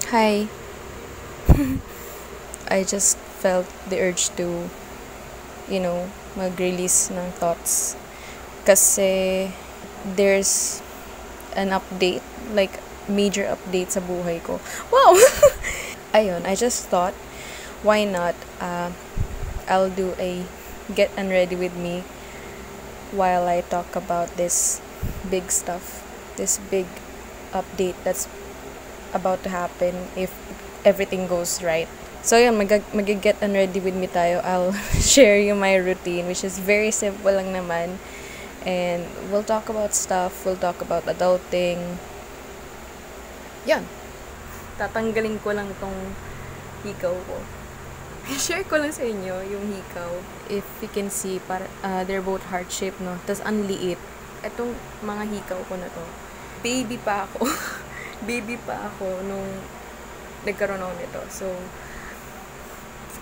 Hi. I just felt the urge to, mag-release ng thoughts. Kasi there's an update, like major update sa buhay ko. Wow! Ayun, I just thought, why not, I'll do a get unready with me while I talk about this big stuff, this big update that's about to happen if everything goes right. So yun, mag-get unready with me tayo. I'll share you my routine, which is very simple lang naman. And we'll talk about stuff, we'll talk about adulting. Yan. Tatanggalin ko lang tong hikaw ko. Share ko lang sa inyo yung hikaw. If you can see, they're both heart-shaped, no? Tapos ang liit. Itong mga hikaw ko na to. Baby pa ako. Baby pa ako nung nagkaroon ako nito. So,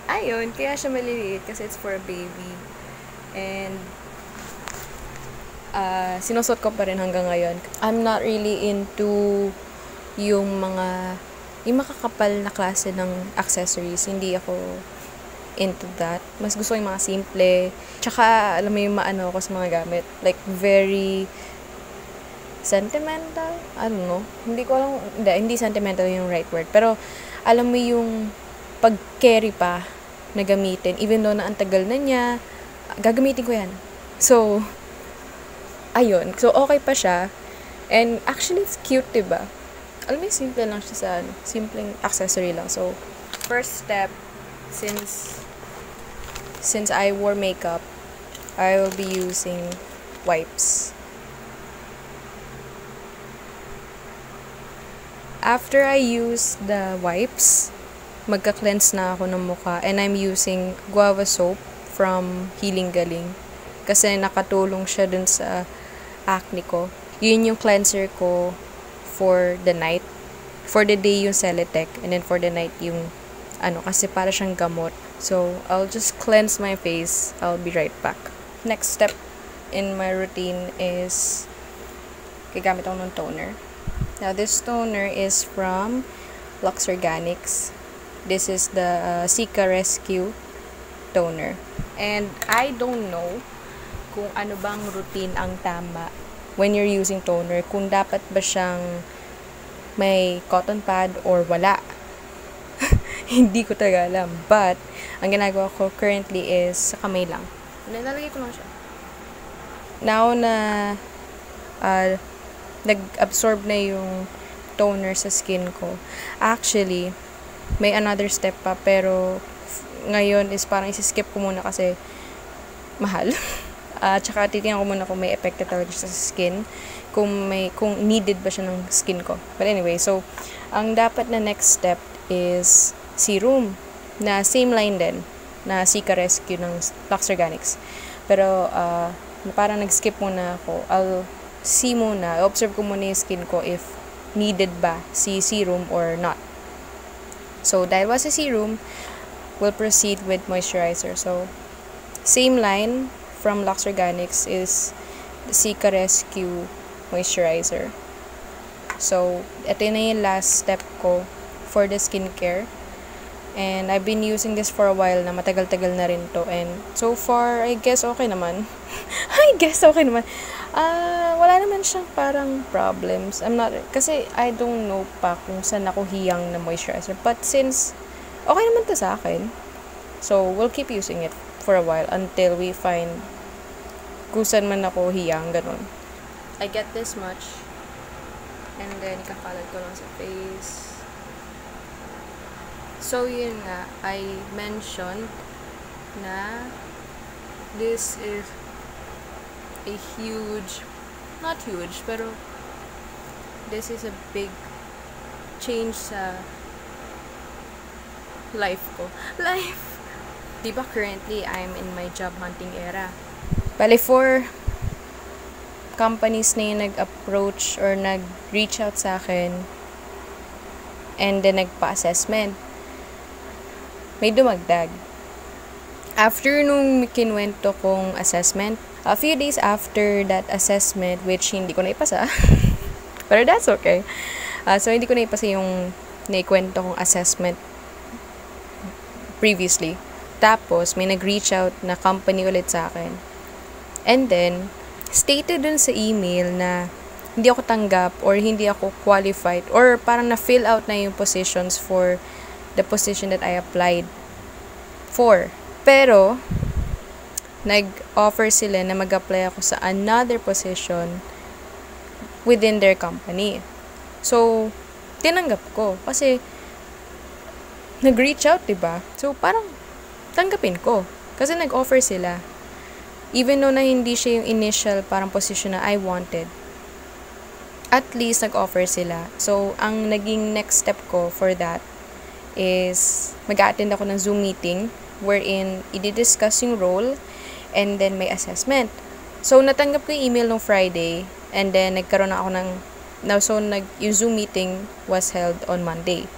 ayun, kaya siya maliliit kasi it's for a baby. And, sinusot ko pa rin hanggang ngayon. I'm not really into yung makakapal na klase ng accessories. Hindi ako into that. Mas gusto ko yung mga simple. Tsaka, alam mo yung maano ako sa mga gamit. Like, very sentimental? I don't know. Hindi ko alam. Hindi sentimental yung right word. Pero, alam mo yung pag-carry pa na gamitin. Even though na ang tagal na niya, gagamitin ko yan. So, ayun. So, okay pa siya. And, actually, it's cute, diba? Alam mo yung simple lang siya sa simpleng accessory lang. So, first step, since I wore makeup, I will be using wipes. After I use the wipes, magka-cleanse na ako ng mukha. And I'm using guava soap from Healing Galing. Kasi nakatulong siya dun sa acne ko. Yun yung cleanser ko for the night. For the day yung Celetec. And then for the night yung kasi para siyang gamot. So, I'll just cleanse my face. I'll be right back. Next step in my routine is gagamit ako ng toner. Now, this toner is from Lux Organics. This is the Cica Rescue toner. And I don't know kung ano bang routine ang tama when you're using toner. Kung dapat ba siyang may cotton pad or wala. Hindi ko talaga alam. But, ang ginagawa ko currently is sa kamay lang. Nilalagay ko lang siya. Now na nag-absorb na yung toner sa skin ko. Actually, may another step pa. Pero, ngayon is parang isi-skip ko muna kasi mahal. Tsaka titingnan ko muna kung may epekto talaga siya sa skin. Kung needed ba siya ng skin ko. But anyway, so, ang dapat na next step is serum na same line din na Cica Rescue ng Lux Organics. Pero parang nag-skip muna ako. I'll see muna, observe ko muna yung skin ko if needed ba si serum or not. So dahil was si serum, we'll proceed with moisturizer. So same line from Lux Organics is the Cica Rescue moisturizer. So ito na yung last step ko for the skincare. And I've been using this for a while na matagal-tagal na rin to. And so far, I guess okay naman. Wala naman siyang parang problems. Kasi I don't know pa kung saan ako hiyang na moisturizer. But since okay naman to sa akin, so we'll keep using it for a while until we find kung saan man ako hiyang, ganun. I get this much. And then, ikakalat ko lang sa face. So, yun nga, I mentioned na this is a huge, not huge, pero this is a big change sa life ko. Diba currently, I'm in my job hunting era. Bale, 4 companies na yung nag-approach or nag-reach out sa akin and then nagpa-assessment. May dumagdag. After nung kinwento kong assessment, a few days after that assessment, which hindi ko naipasa, pero that's okay. So, hindi ko naipasa yung naikwento kong assessment previously. Tapos, may nag-reach out na company ulit sa akin. And then, stated dun sa email na hindi ako tanggap or hindi ako qualified or parang na-fill out na yung positions for the position that I applied for. Pero, nag-offer sila na mag-apply ako sa another position within their company. So, tinanggap ko. Kasi, nag-reach out, diba? So, parang, tanggapin ko. Kasi nag-offer sila. Even though na hindi siya yung initial parang position na I wanted. At least, nag-offer sila. So, ang naging next step ko for that is, mag-attend ako ng Zoom meeting wherein i-discuss yung role and then may assessment. So, natanggap ko yung email nung Friday and then nagkaroon ako ng yung Zoom meeting was held on Monday.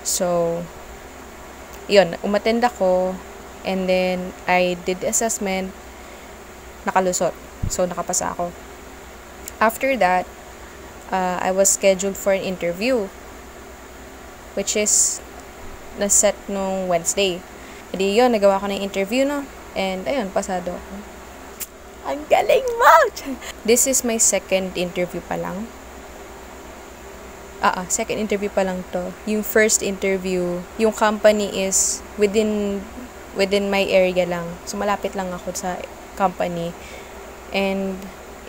So, yun, umattend ako and then I did the assessment, nakalusot. So, nakapasa ako. After that, I was scheduled for an interview which is na-set nung Wednesday. Edi yun, nagawa ko ng interview, no? And, ayun, pasado ako. Ang galing mo! This is my second interview pa lang. Second interview pa lang to. Yung first interview, yung company is within my area lang. So, malapit lang ako sa company. And,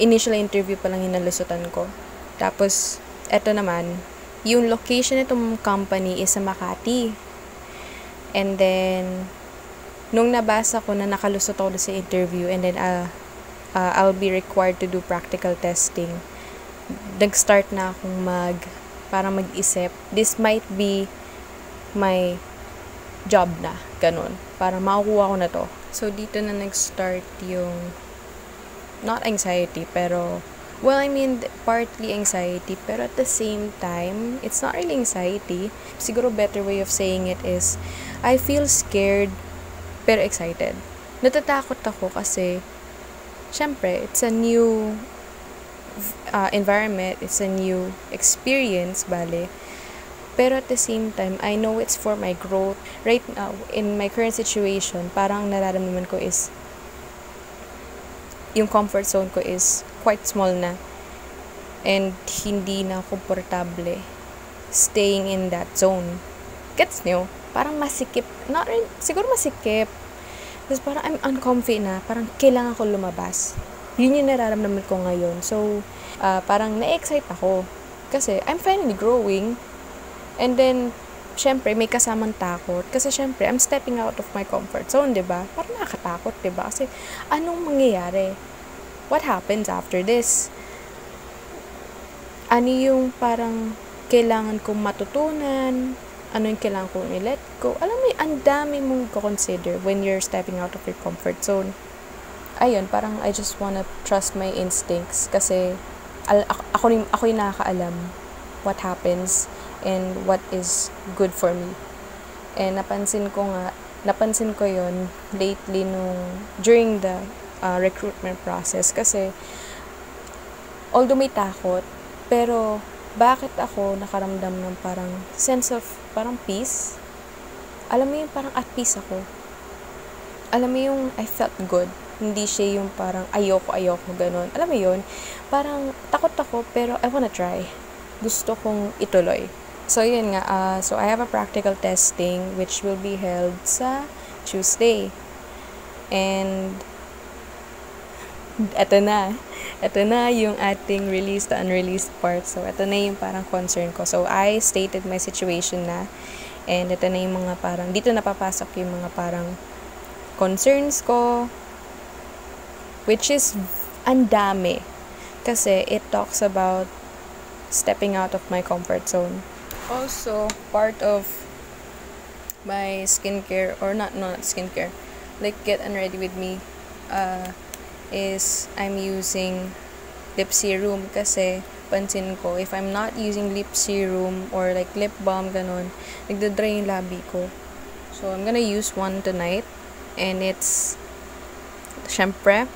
initial interview pa lang yung nalusutan ko. Tapos, eto naman, yung location nitong company is sa Makati. And then, nung nabasa ko na nakalusot ako sa interview and then I'll be required to do practical testing, nag-start na akong parang mag-isip, this might be my job na, ganun. Para makukuha ko na to. So, dito na nag-start yung, not anxiety, pero, well, I mean, partly anxiety, pero at the same time, it's not really anxiety. Siguro better way of saying it is, I feel scared, pero excited. Natatakot ako kasi, syempre, it's a new environment, it's a new experience, bale. Pero at the same time, I know it's for my growth. Right now, in my current situation, parang nararamdaman ko is, yung comfort zone ko is quite small na. And hindi na komportable staying in that zone. Gets nyo? Parang masikip. Not really, siguro masikip. Tapos parang I'm uncomfy na. Parang kailangan ko lumabas. Yun yung nararamdaman ko ngayon. So, parang na-excite ako. Kasi, I'm finally growing. And then, syempre, may kasamang takot. Kasi, syempre, I'm stepping out of my comfort zone, diba? Parang nakakatakot, diba? Kasi, anong mangyayari? What happens after this? Ano yung parang kailangan kong matutunan? Ano yung kailangan kong i-let go? Alam mo, ang dami mong consider when you're stepping out of your comfort zone. Ayun, parang I just wanna trust my instincts kasi ako yung nakakaalam what happens and what is good for me. And napansin ko yun lately during the recruitment process kasi although may takot, pero bakit ako nakaramdam ng parang sense of parang peace? Alam mo yung parang at peace ako. Alam mo yung I felt good. Hindi siya yung parang ayoko, ganun. Alam mo yun? Parang takot ako, pero I wanna try. Gusto kong ituloy. So, yun nga. So, I have a practical testing which will be held sa Tuesday. And, eto na. Ito na yung ating released to unreleased part. So, ito na yung parang concern ko. So, I stated my situation na. And, ito na yung mga parang, dito napapasok yung mga parang concerns ko. Which is, ang dami. Kasi, it talks about stepping out of my comfort zone. Also, part of my skincare, or not skincare, like get unready with me, is I'm using lip serum kasi pansin ko, if I'm not using lip serum or like lip balm, ganun, nagdadry yung labi ko. So, I'm gonna use one tonight. And it's, syempre,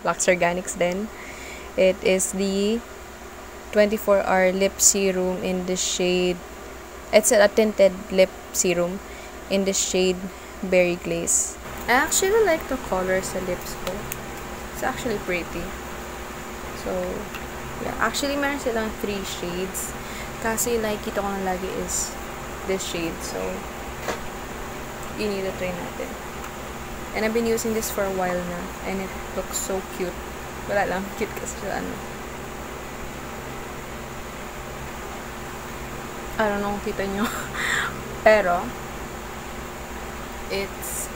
Lux Organics din. It is the 24-hour lip serum in the shade It's a tinted lip serum in the shade Berry Glaze. I actually like the color sa lips ko. It's actually pretty. So, yeah. Actually, meron silang 3 shades. Kasi nakikita ko na lagi is this shade. So, you need to try natin. And I've been using this for a while na. And it looks so cute. Wala lang. Cute kasi siya, ano. I don't know kung kita nyo. Pero, it's,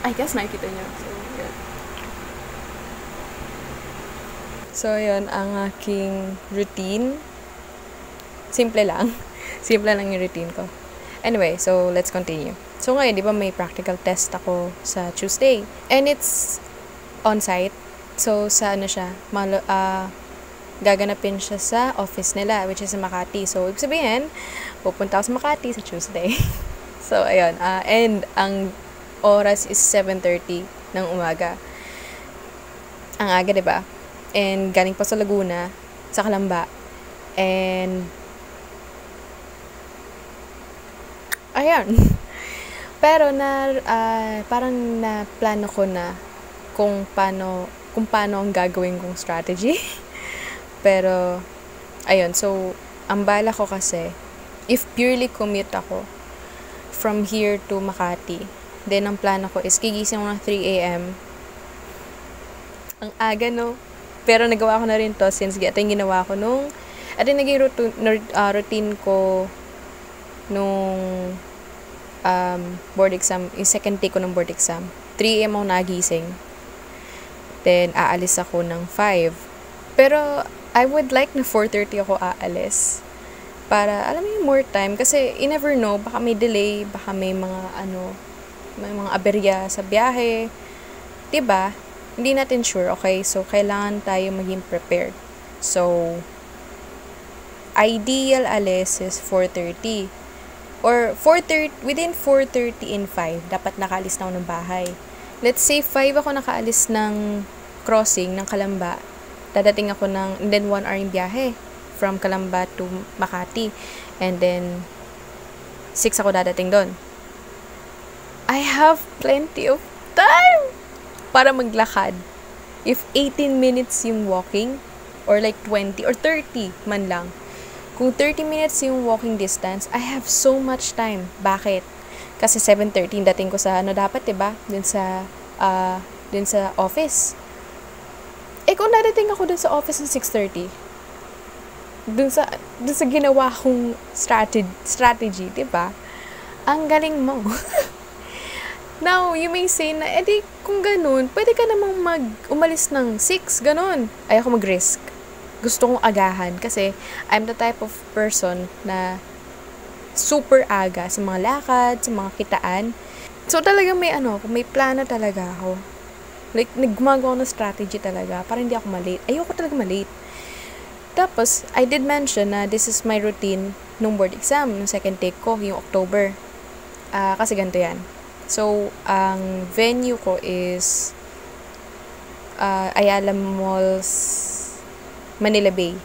I guess nakikita nyo. So, yeah. So, yun, ang aking routine. Simple lang. Simple lang yung routine ko. Anyway, so, let's continue. So, ngayon, di ba may practical test ako sa Tuesday. And it's on-site. So, sa ano siya, gaganapin siya sa office nila, which is sa Makati. So, ibig sabihin, pupunta ako sa Makati sa Tuesday. So, ayun. And, ang oras is 7:30 ng umaga. Ang aga, diba? And, galing pa sa Laguna, sa Calamba. And, ayun. Pero, parang na-plano ko na kung paano ang gagawin kong strategy. Pero, ayun. So, ang bala ko kasi, if purely commute ako from here to Makati, then ang plano ko is gigising ako ng 3 a.m. Ang aga, no? Pero nagawa ko na rin to since ito yung ginawa ko nung, at yung naging routine ko nung board exam, yung second take ko ng board exam. 3 a.m. ako nagising. Then, aalis ako ng 5. Pero, I would like na 4:30 ako aalis. Para, alam mo yung more time. Kasi, you never know, baka may delay, baka may may mga aberya sa biyahe. Diba? Hindi natin sure, okay? So, kailangan tayo maging prepared. So, ideal alis is 4:30. Or, within 4:30 and 5, dapat nakaalis na ako ng bahay. Let's say, 5 ako nakaalis ng crossing ng Calamba. Dadating ako and then 1 hour yung biyahe from Calamba to Makati. And then, 6 ako dadating doon. I have plenty of time para maglakad. If 18 minutes yung walking, or like 20, or 30 man lang. Kung 30 minutes yung walking distance, I have so much time. Bakit? Kasi 7:30 dating ko sa dapat, diba? Dun sa office. Kung dadating ako dun sa office ng 6:30, dun sa ginawa kong strategy, diba? Ang galing mo. Now, you may say na, edi, kung ganun, pwede ka namang umalis ng 6, ganun. Ayoko mag-risk. Gusto kong agahan kasi I'm the type of person na super aga sa mga lakad, sa mga kitaan. So, talaga may plano talaga ako. Like, nagmagawa ng strategy talaga para hindi ako malate. Ayoko talaga malate. Tapos, I did mention na this is my routine nung board exam, nung second take ko, yung October. Kasi ganito yan. So, ang venue ko is Ayala Malls, Manila Bay.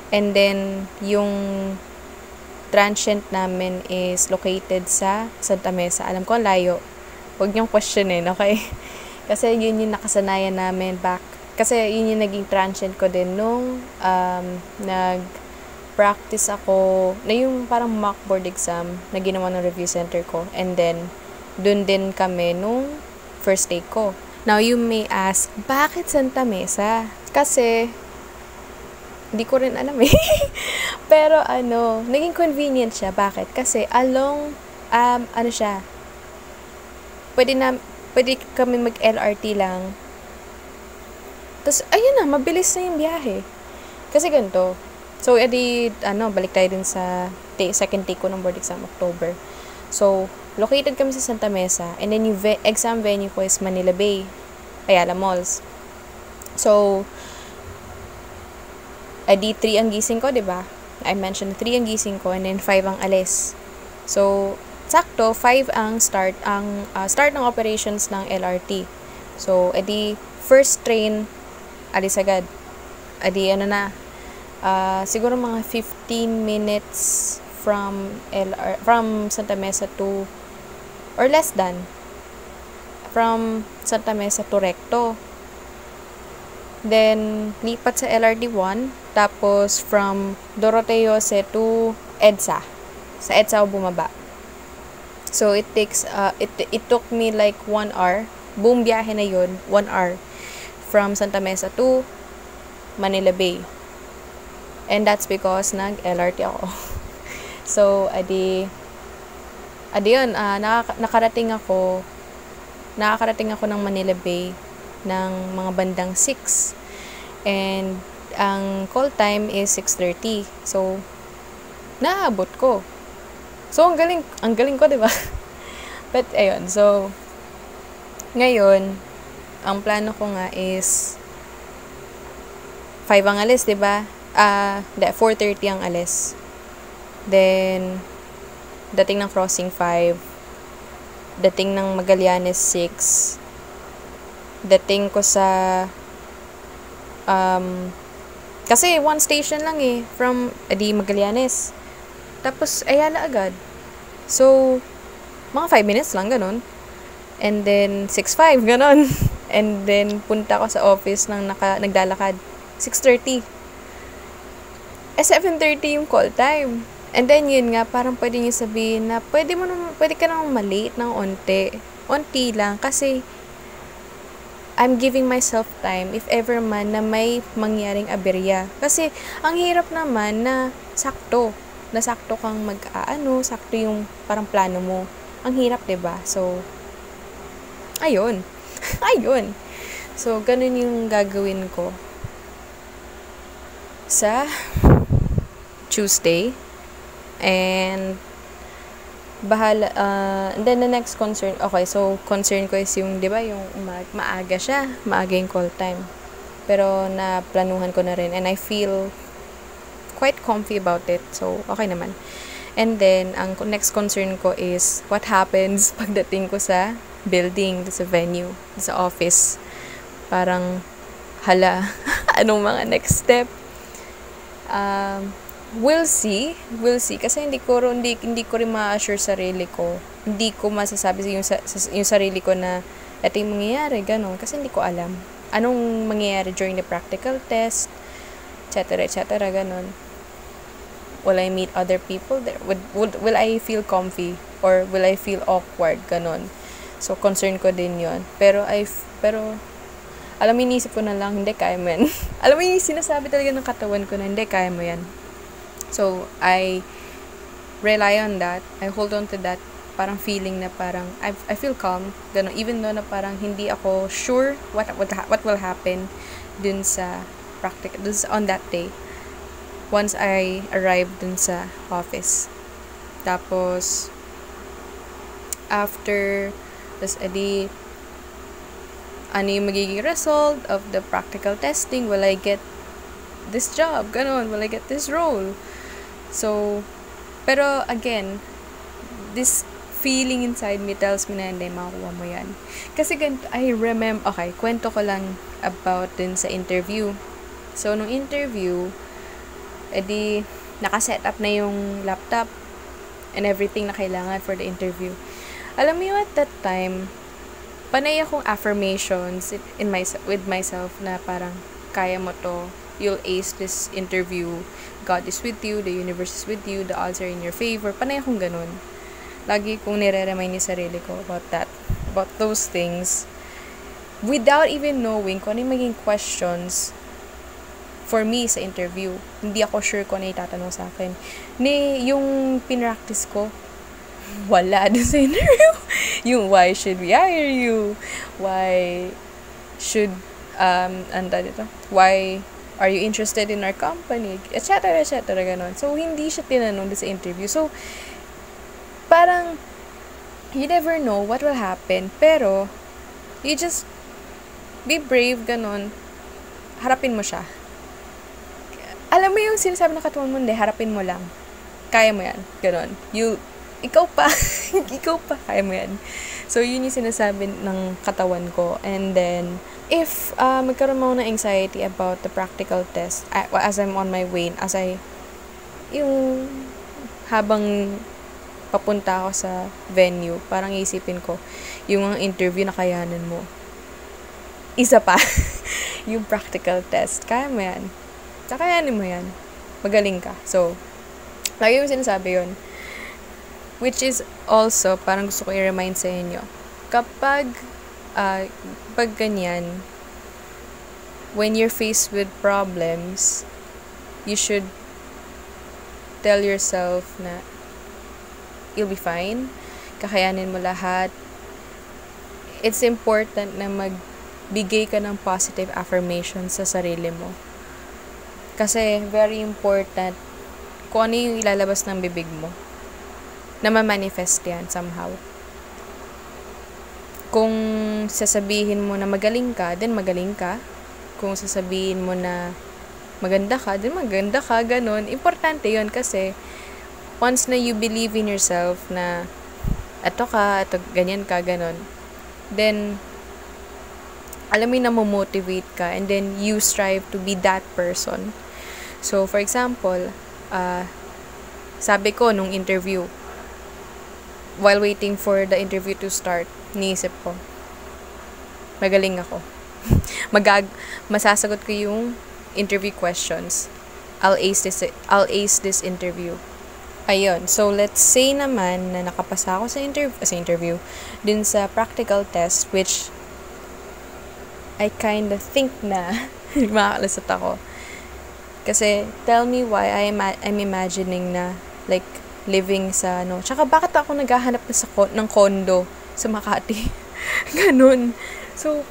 And then, yung transient namin is located sa Santa Mesa. Alam ko, ang layo. Huwag niyong questionin, okay? Kasi yun yung nakasanayan namin back. Kasi yun yung naging transient ko din nung nag-practice ako na yung parang mock board exam na ginawa ng review center ko. And then, dun din kami nung first take ko. Now, you may ask, bakit Santa Mesa? Kasi, hindi ko rin alam eh. Pero naging convenient siya. Bakit? Kasi along, siya, pwede kami mag-LRT lang. Tapos, ayun na, mabilis na yung biyahe. Kasi ganito. So, edi, balik tayo dun sa second take ko ng board exam, October. So, located kami sa Santa Mesa. And then, yung exam venue ko is Manila Bay, Ayala Malls. So, edi 3 ang gising ko, diba? I mentioned 3 ang gising ko and then 5 ang alis. So, sakto, 5 ang start ng operations ng LRT. So, edi first train, alis agad. Edi siguro mga 15 minutes from Santa Mesa to, or less than, from Santa Mesa to Recto. Then, lipat sa LRT 1. Tapos, from Doroteo Jose to EDSA. Sa EDSA ako bumaba. So, it took me like 1 hour. Buong biyahe na yun, 1 hour. From Santa Mesa to Manila Bay. And that's because nag-LRT ako. So, adi yun, nakakarating ako ng Manila Bay ng mga bandang 6. And, ang call time is 6:30. So, naabot ko. So, ang galing ko, diba? But, ayun, so, ngayon, ang plano ko nga is 5 ang alis, diba? 4:30 ang alis. Then, dating ng crossing 5. Dating ng Magallanes 6. Dating ko sa, kasi one station lang from Magallanes. Tapos, Ayala agad. So, mga 5 minutes lang, ganun. And then, 6:05, ganun. And then, punta ko sa office nang naglalakad. 6:30. 7:30 yung call time. And then, yun nga, parang pwede nyo sabihin na pwede ka nang malate ng onti lang. Kasi, I'm giving myself time if ever man na may mangyaring aberya. Kasi, ang hirap naman na sakto kang sakto yung parang plano mo. Ang hirap, 'di ba? So, ayun. Ayun. So, ganun yung gagawin ko sa Tuesday. And and then the next concern, okay, so concern ko is yung, 'di ba, yung maaga yung call time. Pero naplanuhan ko na rin and I feel quite comfy about it. So, okay naman. And then, ang next concern ko is what happens pagdating ko sa building, sa venue, sa office. Parang, hala, anong mga next step? We'll see. Kasi hindi ko rin ma-assure sarili ko. Hindi ko masasabi yung sarili ko na ito yung mangyayari, gano'n. Kasi hindi ko alam. Anong mangyayari during the practical test, etc., gano'n. Will I meet other people there? Will I feel comfy? Or will I feel awkward? Ganon. So, concern ko din yon. Pero, alam mo, inisip ko na lang, hindi, kaya mo yan. Alam mo, sinasabi talaga ng katawan ko na, hindi, kaya mo yan. So, I rely on that. I hold on to that parang feeling na parang, I feel calm. Ganon. Even though na parang hindi ako sure what will happen dun sa on that day. Once I arrived dun sa office. Tapos, after, ano yung magiging result of the practical testing? Will I get this job? Ganon. Will I get this role? So, pero again, this feeling inside me tells me na hindi, makukuha mo yan. Kasi I remember, okay, kwento ko lang about dun sa interview. So, nung interview, nakaset up na yung laptop and everything na kailangan for the interview. Alam mo yun, at that time, panay akong affirmations with myself na parang, kaya mo to, you'll ace this interview, God is with you, the universe is with you, the odds are in your favor. Panay akong ganun. Lagi kong nire-remind yung sarili ko about those things, without even knowing kung ano yung maging questions for me sa interview. Hindi ako sure kung ano itatanong sa akin. Yung pinractice ko, wala dun sa interview. Yung why should we hire you? Why should, why are you interested in our company? Etc. Ganon. So, hindi siya tinanong dun sa interview. So, parang, you never know what will happen. Pero, you just be brave, ganon. Harapin mo siya. Alam mo yung sinasabi ng katawan mo, hindi, harapin mo lang. Kaya mo yan. Ganon. Ikaw pa, kaya mo yan. So, yun yung sinasabi ng katawan ko. And then, if magkaroon mo ng anxiety about the practical test, as I'm on my way, yung habang papunta ako sa venue, parang isipin ko, yung mga interview na kayanan mo. Isa pa, yung practical test. Kaya mo yan. Kakayanin mo yan. Magaling ka. So, lagi mo sinasabi yun. Which is also, parang gusto ko i-remind sa inyo. Kapag ganyan, when you're faced with problems, you should tell yourself na you'll be fine. Kakayanin mo lahat. It's important na magbigay ka ng positive affirmation sa sarili mo. Kasi very important kung ano yung ilalabas ng bibig mo. Na ma-manifest yan somehow. Kung sasabihin mo na magaling ka, then magaling ka. Kung sasabihin mo na maganda ka, then maganda ka, ganun. Importante yun kasi once na you believe in yourself na eto ganyan ka, ganun, then alam mo na motivate ka and then you strive to be that person. So, for example, sabi ko nung interview, while waiting for the interview to start, niisip ko, magaling ako. Masasagot ko yung interview questions. I'll ace this interview. Ayun. So, let's say naman na nakapasa ako sa interview din sa practical test, which I kind of think na makakalasot ako. Kasi, tell me why I'm imagining na like living sa Tsaka bakit ako naghahanap na ng condo sa Makati? Ganun. So,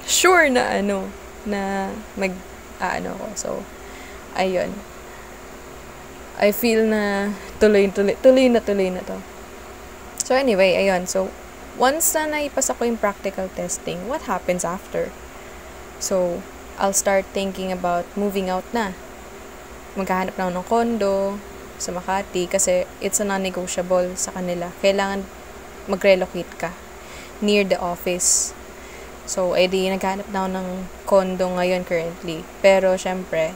sure na na ko. So, ayun. I feel na tuloy na to. So, anyway, ayun. So, once na naipasa ko yung practical testing, what happens after? So, I'll start thinking about moving out na. Maghahanap na ako ng condo sa Makati kasi it's a non-negotiable sa kanila. Kailangan mag-relocate ka near the office. So, naghahanap na ako ng condo ngayon currently. Pero, syempre,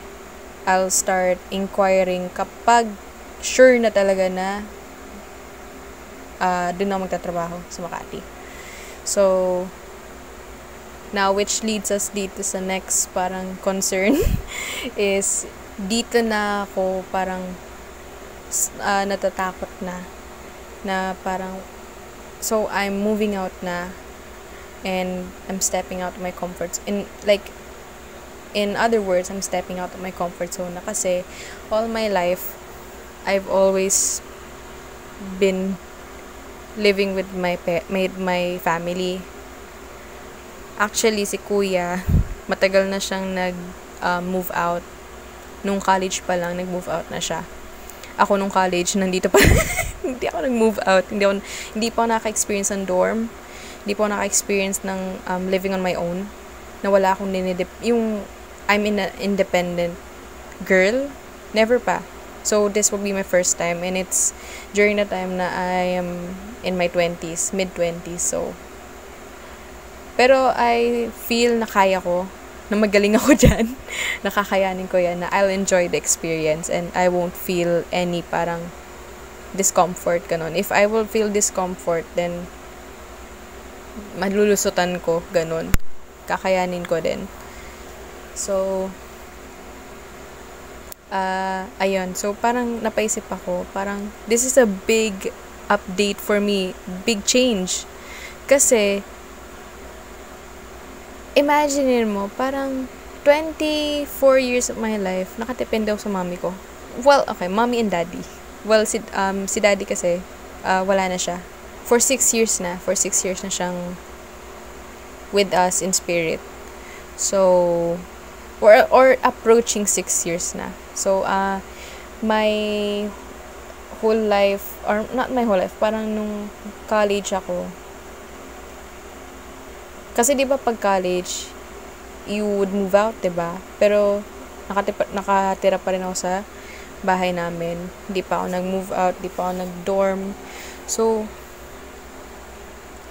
I'll start inquiring kapag sure na talaga na doon ako magtatrabaho sa Makati. So, now, which leads us dito sa next parang concern is dito na ako parang natatakot na parang so I'm moving out na and I'm stepping out of my comfort in other words, I'm stepping out of my comfort zone na kasi all my life I've always been living with my family. Actually, si Kuya, matagal na siyang move out. Nung college pa lang, nag-move out na siya. Ako nung college, nandito pa. Hindi ako nag-move out. Hindi pa ako naka-experience ng dorm. Hindi pa ako naka-experience ng living on my own. Na wala akong yung I'm an independent girl. Never pa. So, this will be my first time. And it's during the time na I am in my 20s, mid-20s. So, pero I feel na kaya ko, na magaling ako dyan. Nakakayanin ko yan, na I'll enjoy the experience and I won't feel any parang discomfort, ganun. If I will feel discomfort, then malulusutan ko, ganun. Kakayanin ko din. So, ayun. So, parang napaisip ako, parang this is a big update for me. Big change. Kasi, imagine mo, parang 24 years of my life, nakatipend ako sa mami ko. Well, okay, mommy and daddy. Well, si daddy kasi, wala na siya. For 6 years na siyang with us in spirit. So, or approaching 6 years na. So, my whole life, or not my whole life, parang nung college ako, kasi di ba pag college, you would move out, di ba? Pero nakatira pa rin ako sa bahay namin. Hindi pa ako nag-move out, hindi pa ako nag-dorm. So,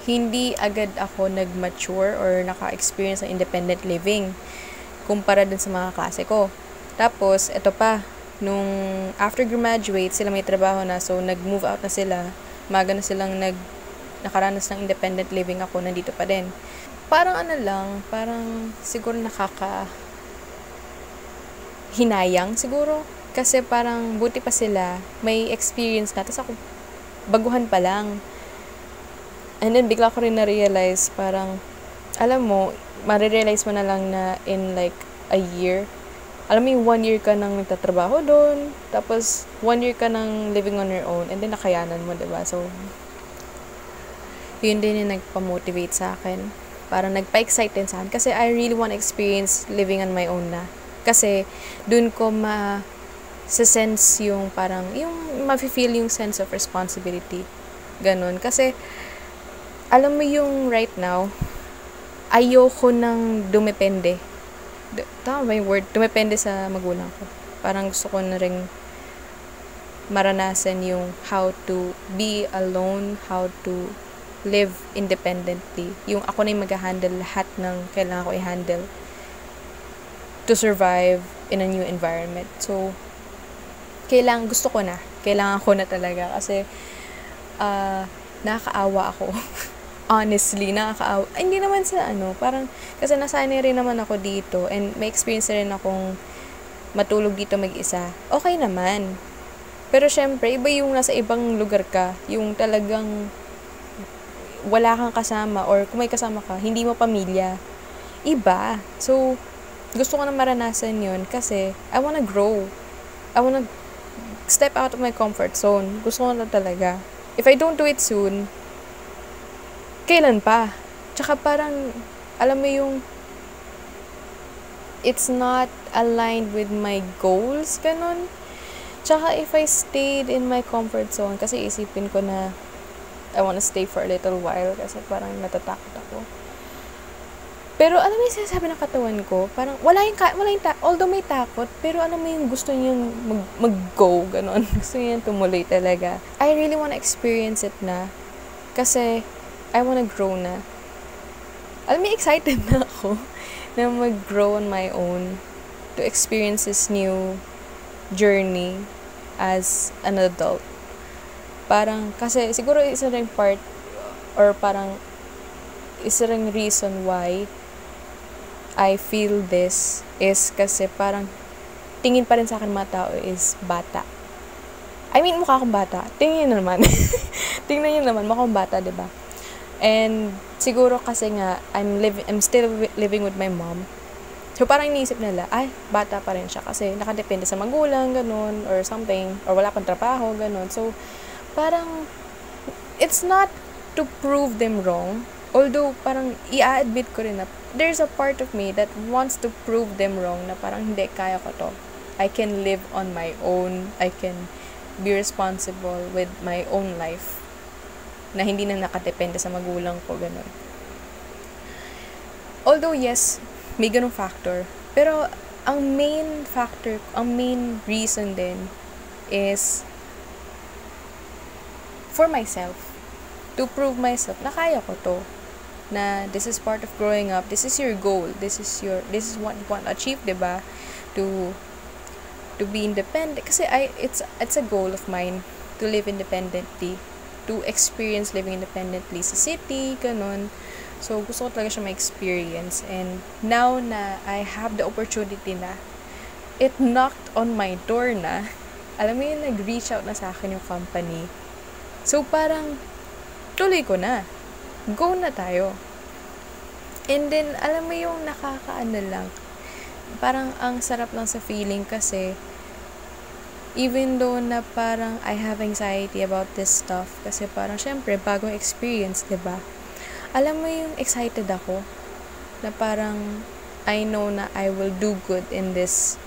hindi agad ako nag-mature or naka-experience ng independent living kumpara dun sa mga klase ko. Tapos, eto pa, Nung after graduate, sila may trabaho na, so nag-move out na sila. Maga na silang nakaranas ng independent living, ako nandito pa din. Parang parang siguro hinayang siguro. Kasi parang buti pa sila, may experience na. Tapos ako, baguhan pa lang. And then, bigla ko rin na-realize, parang, alam mo, marirealize mo na lang na in like a year, alam mo yung 1 year ka nang nagtatrabaho doon, tapos 1 year ka nang living on your own, and then nakayanan mo, diba? So, yun din yung nagpa-motivate sa akin. Parang nagpa-excite din sa akin. Kasi I really want to experience living on my own na. Kasi, dun ko sense yung parang, yung ma-feel yung sense of responsibility. Ganon. Kasi, alam mo yung right now, ayoko nang dumepende. Tama ba yung word? Dumepende sa magulang ko. Parang gusto ko na rin maranasan yung how to be alone, how to live independently. Yung ako na yung mag-handle lahat ng kailangan ko i-handle to survive in a new environment. So, gusto ko na. Kailangan ko na talaga kasi nakakaawa ako. Honestly, nakakaawa. Hindi naman sa parang, kasi nasanay rin naman ako dito and may experience rin akong matulog dito mag-isa. Okay naman. Pero syempre, iba yung nasa ibang lugar ka, yung talagang wala kang kasama or kung may kasama ka, hindi mo pamilya. Iba. So, gusto ko na maranasan yun kasi I wanna grow. I wanna step out of my comfort zone. Gusto ko na talaga. If I don't do it soon, kailan pa? Tsaka parang, alam mo yung, it's not aligned with my goals, ganun. Tsaka if I stayed in my comfort zone, kasi isipin ko na, I wanna stay for a little while, kasi parang natatakot ako. Pero alam mo yung sinasabi ng katawan ko, parang although may takot, pero alam mo yung gusto niyang mag-go, ganun. Gusto niyang tumuloy talaga. I really wanna experience it na, kasi I wanna grow na. Alam mo, excited na ako na mag-grow on my own to experience this new journey as an adult. Parang, kasi siguro isa ring part or parang isa ring reason why I feel this is kasi parang tingin pa rin sa akin mga tao is bata. I mean, mukha akong bata. Tingnan nyo naman. Tingnan nyo naman, mukha akong bata, diba? And siguro kasi nga I'm still living with my mom. So parang iniisip nila, ay, bata pa rin siya kasi nakadepende sa magulang, ganun, or something, or wala pang trabaho, ganun. So parang it's not to prove them wrong, although parang i-admit ko rin na there's a part of me that wants to prove them wrong na parang hindi, kaya ko to. I can live on my own. I can be responsible with my own life. Na hindi na nakadepende sa magulang ko, gano'n. Although, yes, may ganung factor. Pero, ang main reason din is for myself. To prove myself na kaya ko to. Na this is part of growing up. This is your goal. This is what you want to achieve, diba? To be independent. Kasi it's a goal of mine to live independently. To experience living independently sa city, ganun. So, gusto ko talaga siya ma-experience. And now na I have the opportunity na, it knocked on my door na, alam mo yung nag-reach out na sa akin yung company. So, parang, tuloy ko na. Go na tayo. And then, alam mo yung nakakaano lang. Parang ang sarap lang sa feeling kasi, even though na parang I have anxiety about this stuff, kasi parang syempre, bagong experience, diba? Alam mo yung excited ako, na parang I know na I will do good in this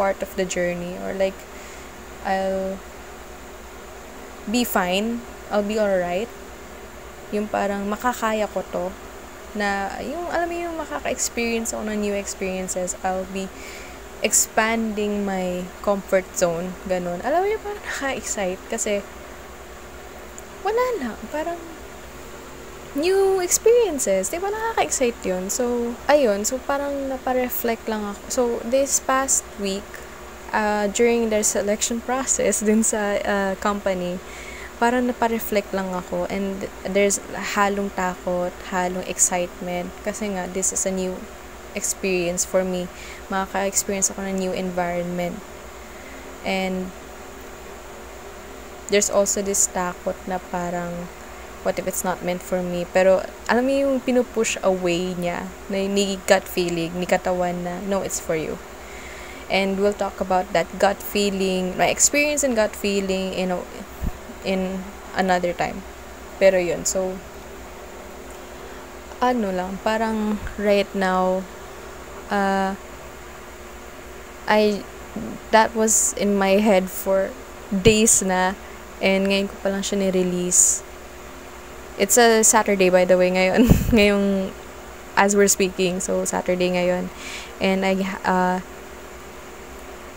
part of the journey, or like, I'll be fine, I'll be alright. Yung parang makakaya ko to, na yung, alam mo yung makaka-experience ako ng new experiences, I'll be expanding my comfort zone, ganun. Alam mo yung parang naka-excite kasi wala lang, parang new experiences, diba nakaka-excite yun. So, ayun, so parang napareflect lang ako. So, this past week, during their selection process dun sa company, parang napareflect lang ako, and there's halong takot, halong excitement, kasi nga this is a new experience for me. Makaka-experience ako ng new environment, and there's also this takot na parang what if it's not meant for me, pero alam mo yung pinupush away niya na ni gut feeling ni katawan na no, it's for you. And we'll talk about that gut feeling, my experience in gut feeling in another time. Pero yun, so ano lang, parang right now that was in my head for days na, and ngayon ko pa lang siya ni-release. It's a Saturday, by the way, ngayon. Ngayong, as we're speaking, so Saturday ngayon. And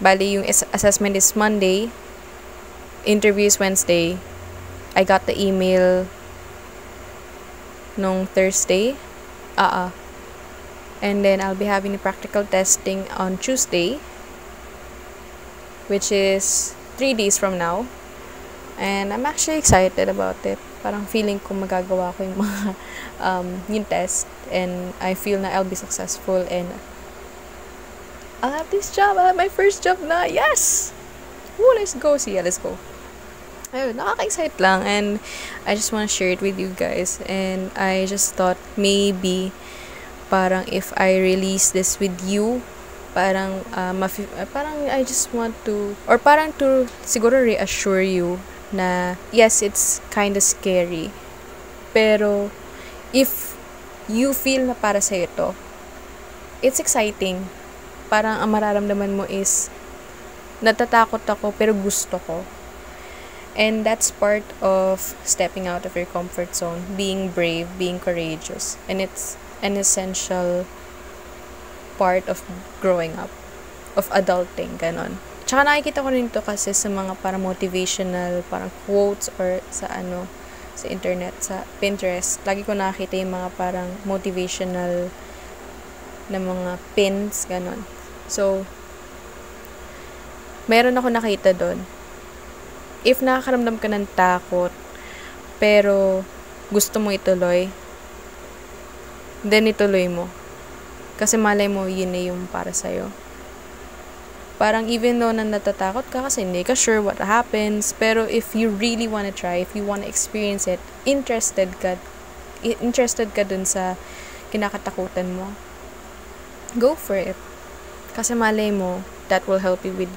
bali yung assessment is Monday, interview is Wednesday. I got the email nung Thursday. And then I'll be having the practical testing on Tuesday, which is 3 days from now. And I'm actually excited about it. Parang feeling ko magagawa ko yung mga yung test, and I feel na I'll be successful, and I'll have this job. I'll have my first job na. Yes! Woo, let's go. See ya, let's go. Ayun, nakaka-excite lang, and I just want to share it with you guys. And I just thought maybe parang if I release this with you, parang parang I just want to, or parang to siguro reassure you na yes, it's kind of scary, pero if you feel na para sa'yo ito, it's exciting. Parang ang mararamdaman mo is natatakot ako pero gusto ko, and that's part of stepping out of your comfort zone, being brave, being courageous, and it's an essential part of growing up, of adulting, ganon. Tsaka nakikita ko rin to kasi sa mga parang motivational, parang quotes, or sa sa internet, sa Pinterest. Lagi ko nakikita yung mga parang motivational na mga pins, ganon. So, meron ako nakita doon. If nakakaramdam ka ng takot, pero gusto mo ituloy, then ituloy mo. Kasi malay mo, yun na yung para sa'yo. Parang even though na natatakot ka kasi hindi ka sure what happens, pero if you really wanna try, if you wanna experience it, interested ka dun sa kinakatakutan mo, go for it. Kasi malay mo, that will help you with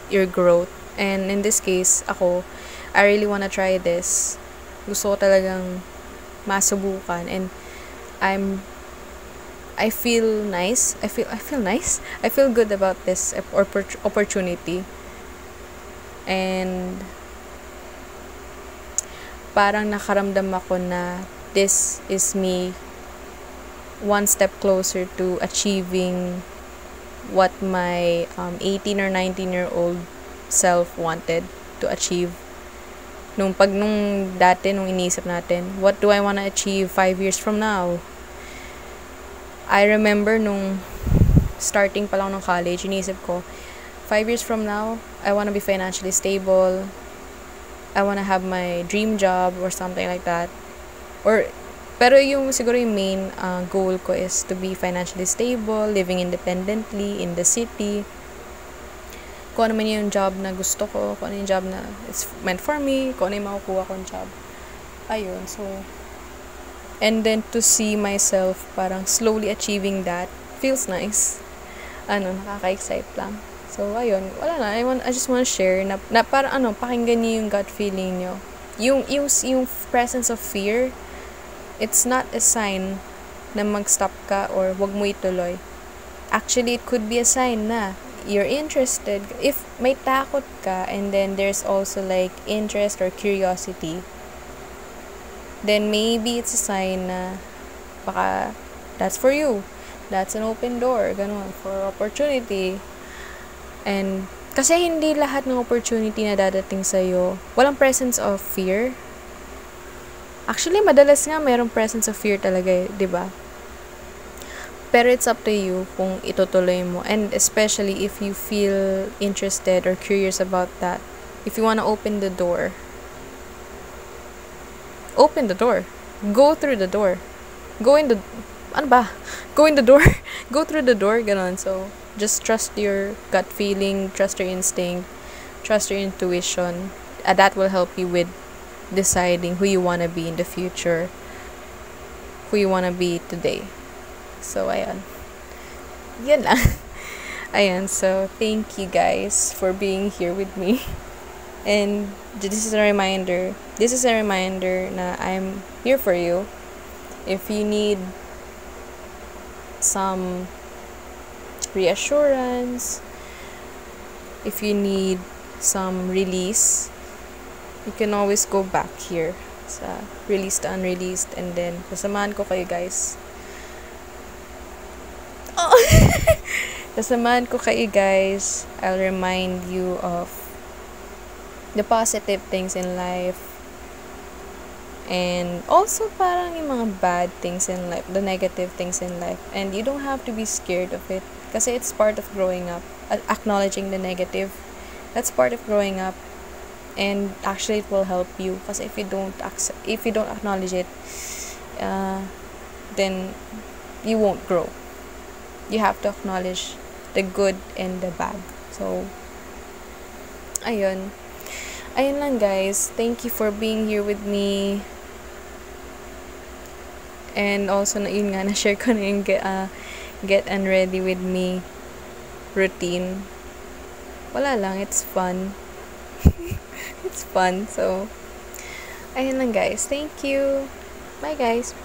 your growth. And in this case, ako, I really wanna try this. Gusto ko talagang masubukan, and I feel nice. I feel nice. I feel good about this opportunity. And parang nakaramdam ako na this is me one step closer to achieving what my 18 or 19-year-old self wanted to achieve. Nung dati, nung iniisip natin, what do I want to achieve 5 years from now? I remember nung starting pa lang ng college, iniisip ko, 5 years from now, I want to be financially stable. I want to have my dream job or something like that. Pero siguro yung main goal ko is to be financially stable, living independently in the city. Kung ano man yung job na gusto ko, kung ano yung job na it's meant for me, kung ano yung makukuha kong job. Ayun, so and then to see myself parang slowly achieving that feels nice. Nakaka-excite lang. So ayun, wala na. I just want to share na parang pakinggan niyo yung gut feeling niyo. Yung presence of fear, it's not a sign na mag-stop ka or wag mo ituloy. Actually, it could be a sign na you're interested. If may takot ka and then there's also like interest or curiosity, then maybe it's a sign na baka that's for you. That's an open door, ganun, for opportunity. And kasi hindi lahat ng opportunity na dadating sa'yo, walang presence of fear. Actually, madalas nga mayroong presence of fear talaga, 'di ba? Pero it's up to you kung itutuloy mo. And especially if you feel interested or curious about that. If you wanna open the door. Open the door. Go through the door. Go in the... Ano ba? Go in the door. Go through the door. Ganon. So, just trust your gut feeling. Trust your instinct. Trust your intuition. That will help you with deciding who you wanna be in the future. Who you wanna be today. So, ayan. Yan lang. Ayan. So, thank you guys for being here with me. And this is a reminder. This is a reminder na I'm here for you. If you need some reassurance, if you need some release, you can always go back here sa released to unreleased, and then kasamahan ko kayo guys. Oh. Kasamahan ko kayo guys. I'll remind you of the positive things in life, and also parang yung mga bad things in life, the negative things in life, and you don't have to be scared of it kasi it's part of growing up. Acknowledging the negative, that's part of growing up, and actually it will help you kasi if you don't acknowledge it, then you won't grow. You have to acknowledge the good and the bad. So ayun lang guys. Thank you for being here with me. And also, yun nga, na-share ko na yung get and ready with me routine. Wala lang, it's fun. It's fun. So, ayun lang guys. Thank you. Bye guys.